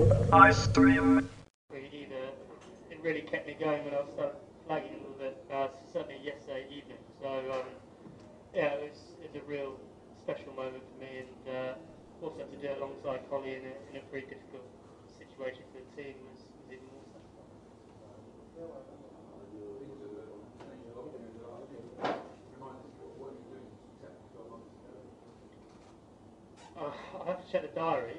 Either it really kept me going when I started flagging a little bit, certainly yesterday evening. So yeah, it was a real special moment for me, and also to do it alongside Collie in a pretty difficult situation for the team was even more satisfying. I have to check the diary.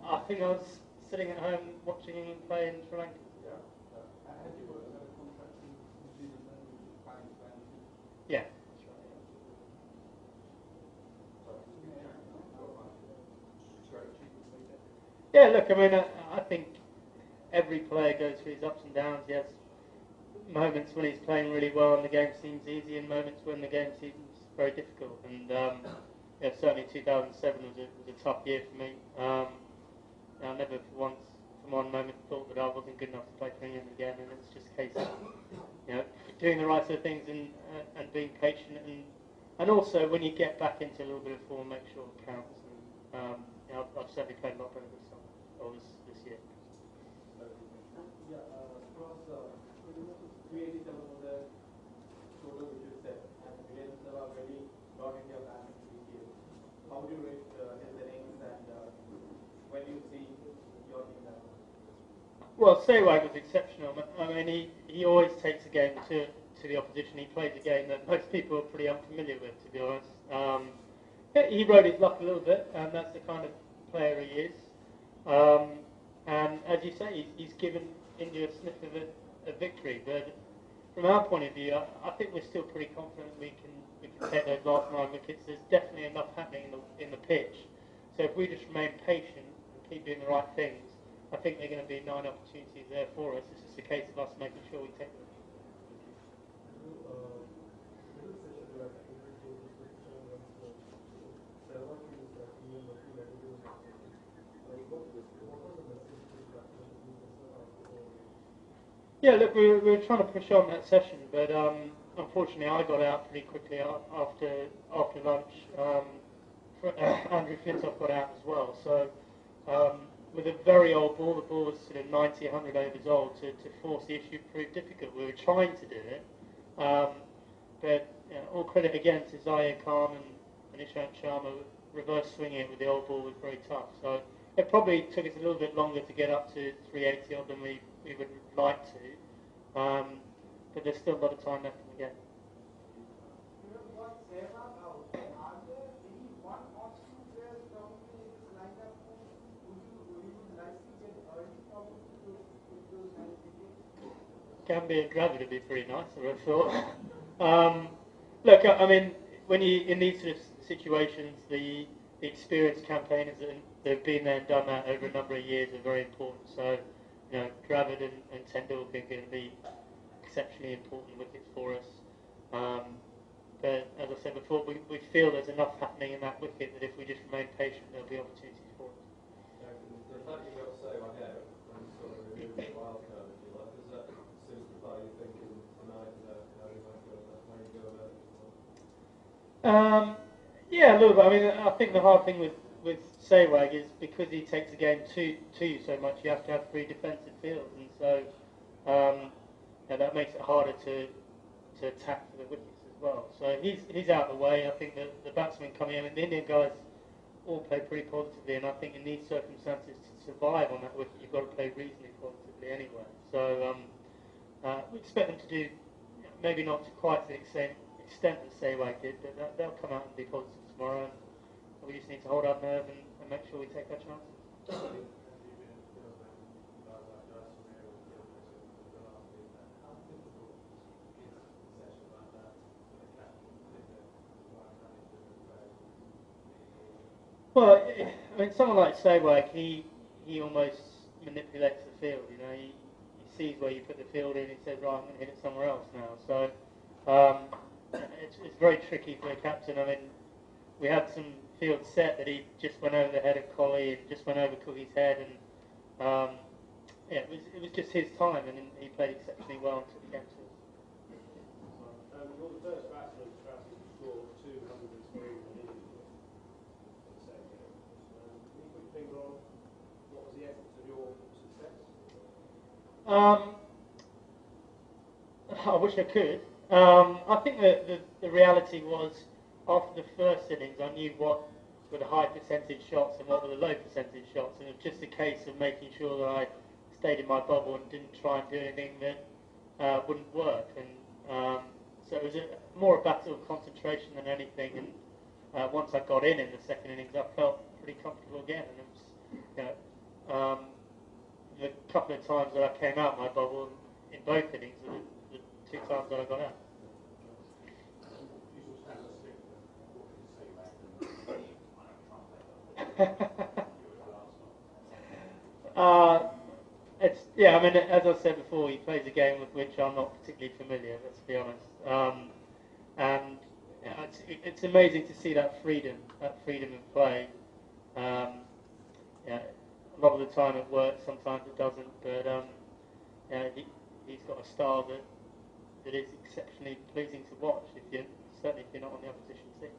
I think I was sitting at home watching England play in Sri Lanka. Yeah, that's right. Yeah, look, I mean, I think every player goes through his ups and downs. He has moments when he's playing really well and the game seems easy, and moments when the game seems very difficult. And yeah, certainly 2007 was a tough year for me. I never once, for one moment, thought that I wasn't good enough to play for England again, and it's just a case of doing the right sort of things and being patient, and also when you get back into a little bit of form, make sure it counts. And I've certainly played a lot better this summer or this year. Yeah, Strauss, pretty much 387 was the total which you said, and Williams are very not in your band this year. How do you rate his innings, and when do you see your team that? Well, Sewag was exceptional. I mean, he always takes a game to the opposition. He plays a game that most people are pretty unfamiliar with, to be honest. He rode his luck a little bit, and that's the kind of player he is. And as you say, he's given India a sniff of a victory. But from our point of view, I think we're still pretty confident we can take those last 9 wickets. There's definitely enough happening in the pitch. So if we just remain patient and keep doing the right things, I think there are going to be 9 opportunities there for us. It's just a case of us making sure we take them. Yeah, look, we were trying to push on that session, but unfortunately I got out pretty quickly after lunch. Andrew Flintoff got out as well. So with a very old ball, the ball was sort of 90, 100 overs old, to force the issue proved difficult. We were trying to do it, but all credit again to Zaire Khan and Ishant Sharma. Reverse swinging it with the old ball was very tough. So it probably took us a little bit longer to get up to 380 odd than we would like to, but there's still a lot of time left in the game. Gambia and Dravid would be pretty nice, I would have thought. Look, I mean, when you in these sort of situations, the experienced campaigners that have been there and done that over a number of years are very important. So, Dravid and Tendulkar are going to be exceptionally important wickets for us. But as I said before, we feel there's enough happening in that wicket that if we just remain patient, there'll be opportunities for us. The fact you've got to say like that, and sort of remove the wild card, if you like, does that simplify your thinking tonight about how you might go about it? Yeah, a little bit. I mean, I think the hard thing with Sehwag is because he takes the game to you so much, you have to have 3 defensive fields, and so that makes it harder to attack for the wickets as well. So he's out of the way. I think the batsmen coming in, and the Indian guys all play pretty positively, and I think in these circumstances to survive on that wicket, you've got to play reasonably positively anyway. So we expect them to do maybe not to quite the extent that Sehwag did, but they'll come out and be positive tomorrow, and we just need to hold our nerve and make sure we take our chances. Well, I mean, someone like Sehwag, he almost manipulates the field. He sees where you put the field in. He says, right, I'm going to hit it somewhere else now. So it's very tricky for a captain. I mean, we had some field set that he just went over the head of Collie and just went over Cookie's head, and it was just his time, and he played exceptionally well until the game to us. You're the first batsman Strauss to score 203 in the second game. Can you put your finger on what Um, I wish I could. I think that the reality was after the first innings, I knew what were the high percentage shots and what were the low percentage shots, and it was just a case of making sure that I stayed in my bubble and didn't try and do anything that wouldn't work. And so it was more a battle of concentration than anything. And once I got in the second innings, I felt pretty comfortable again. And it was, you know, the couple of times that I came out my bubble in both innings, the two times that I got out. It's yeah. I mean, as I said before, he plays a game with which I'm not particularly familiar. Let's be honest. And it's amazing to see that freedom of play. Um, yeah, a lot of the time it works, sometimes it doesn't. But yeah, he's got a style that is exceptionally pleasing to watch. Certainly if you're not on the opposition team.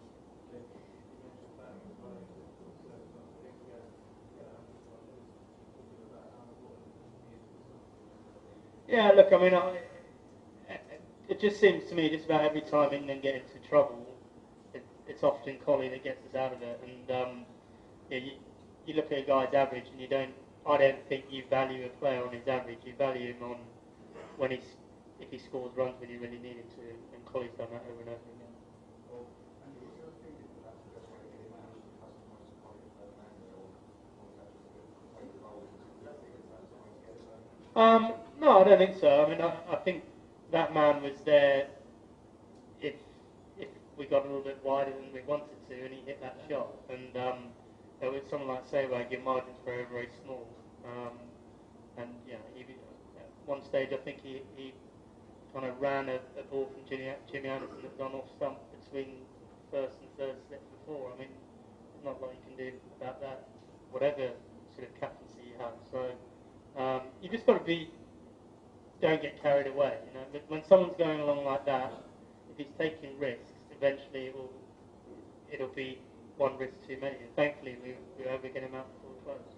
Yeah, look, I mean, it just seems to me just about every time England get into trouble, it's often Collie that gets us out of it. And yeah, you look at a guy's average, and I don't think you value a player on his average. You value him on if he scores runs when you really need him to. And Collie's done that over and over again. No, I don't think so. I mean, I think that man was there if if we got a little bit wider than we wanted to, and he hit that shot. And with someone like Sewag, your margins were very, very small. And yeah, at one stage I think he kind of ran a ball from Jimmy Anderson that was on off stump between first and third slip before. I mean, there's not a lot you can do about that, whatever sort of captaincy you have. So you just got to don't get carried away. You know, but when someone's going along like that, if he's taking risks, eventually it'll be one risk too many. And thankfully we were able to get him out before the close.